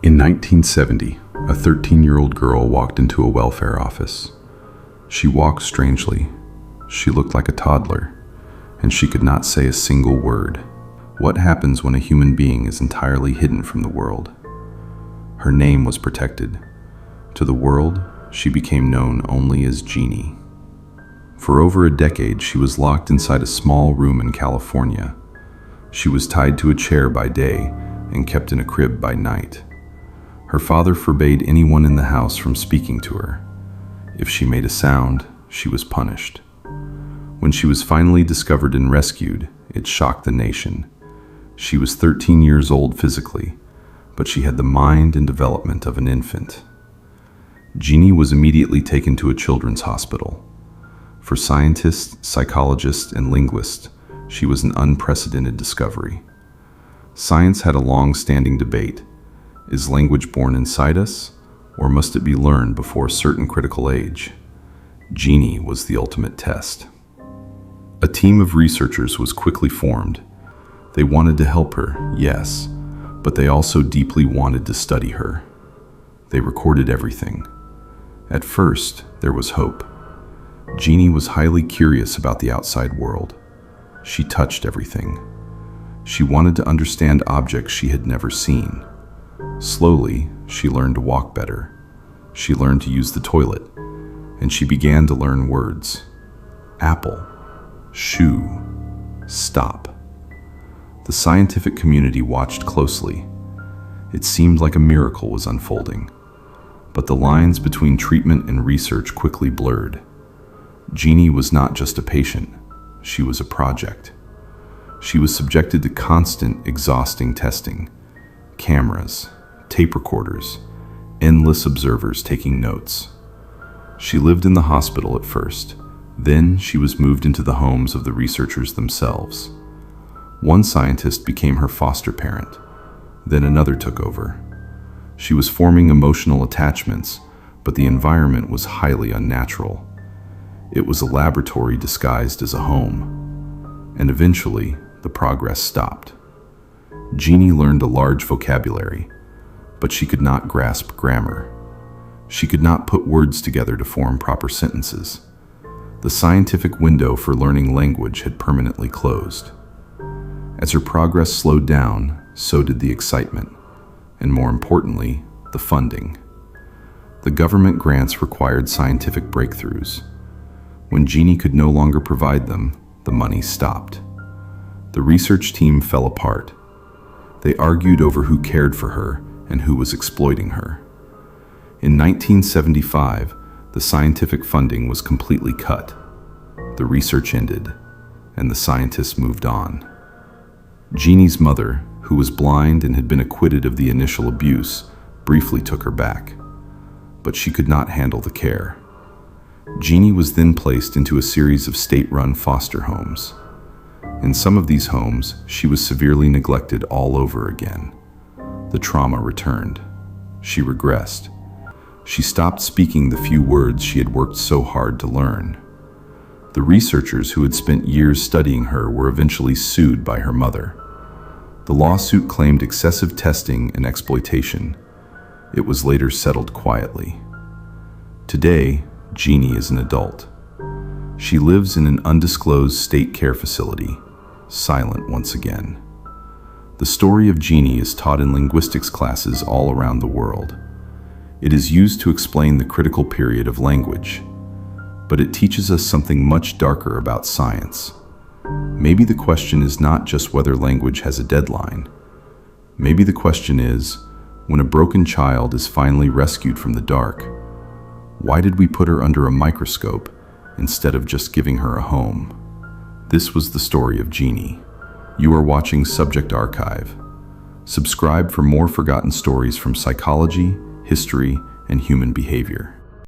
In 1970, a 13-year-old girl walked into a welfare office. She walked strangely. She looked like a toddler, and she could not say a single word. What happens when a human being is entirely hidden from the world? Her name was protected. To the world, she became known only as Genie. For over a decade, she was locked inside a small room in California. She was tied to a chair by day and kept in a crib by night. Her father forbade anyone in the house from speaking to her. If she made a sound, she was punished. When she was finally discovered and rescued, it shocked the nation. She was 13 years old physically, but she had the mind and development of an infant. Genie was immediately taken to a children's hospital. For scientists, psychologists, and linguists, she was an unprecedented discovery. Science had a long-standing debate. Is language born inside us, or must it be learned before a certain critical age? Genie was the ultimate test. A team of researchers was quickly formed. They wanted to help her, yes, but they also deeply wanted to study her. They recorded everything. At first, there was hope. Genie was highly curious about the outside world. She touched everything. She wanted to understand objects she had never seen. Slowly, she learned to walk better. She learned to use the toilet, and she began to learn words. Apple, shoe, stop. The scientific community watched closely. It seemed like a miracle was unfolding, but the lines between treatment and research quickly blurred. Genie was not just a patient, she was a project. She was subjected to constant, exhausting testing. Cameras, tape recorders, endless observers taking notes. She lived in the hospital at first. Then she was moved into the homes of the researchers themselves. One scientist became her foster parent. Then another took over. She was forming emotional attachments, but the environment was highly unnatural. It was a laboratory disguised as a home. And eventually, the progress stopped. Genie learned a large vocabulary, but she could not grasp grammar. She could not put words together to form proper sentences. The scientific window for learning language had permanently closed. As her progress slowed down, so did the excitement, and more importantly, the funding. The government grants required scientific breakthroughs. When Genie could no longer provide them, the money stopped. The research team fell apart. They argued over who cared for her and who was exploiting her. In 1975, the scientific funding was completely cut. The research ended, and the scientists moved on. Genie's mother, who was blind and had been acquitted of the initial abuse, briefly took her back, but she could not handle the care. Genie was then placed into a series of state-run foster homes. In some of these homes, she was severely neglected all over again. The trauma returned. She regressed. She stopped speaking the few words she had worked so hard to learn. The researchers who had spent years studying her were eventually sued by her mother. The lawsuit claimed excessive testing and exploitation. It was later settled quietly. Today, Genie is an adult. She lives in an undisclosed state care facility, silent once again. The story of Genie is taught in linguistics classes all around the world. It is used to explain the critical period of language, but it teaches us something much darker about science. Maybe the question is not just whether language has a deadline. Maybe the question is, when a broken child is finally rescued from the dark, why did we put her under a microscope instead of just giving her a home? This was the story of Genie. You are watching Subject Archive. Subscribe for more forgotten stories from psychology, history, and human behavior.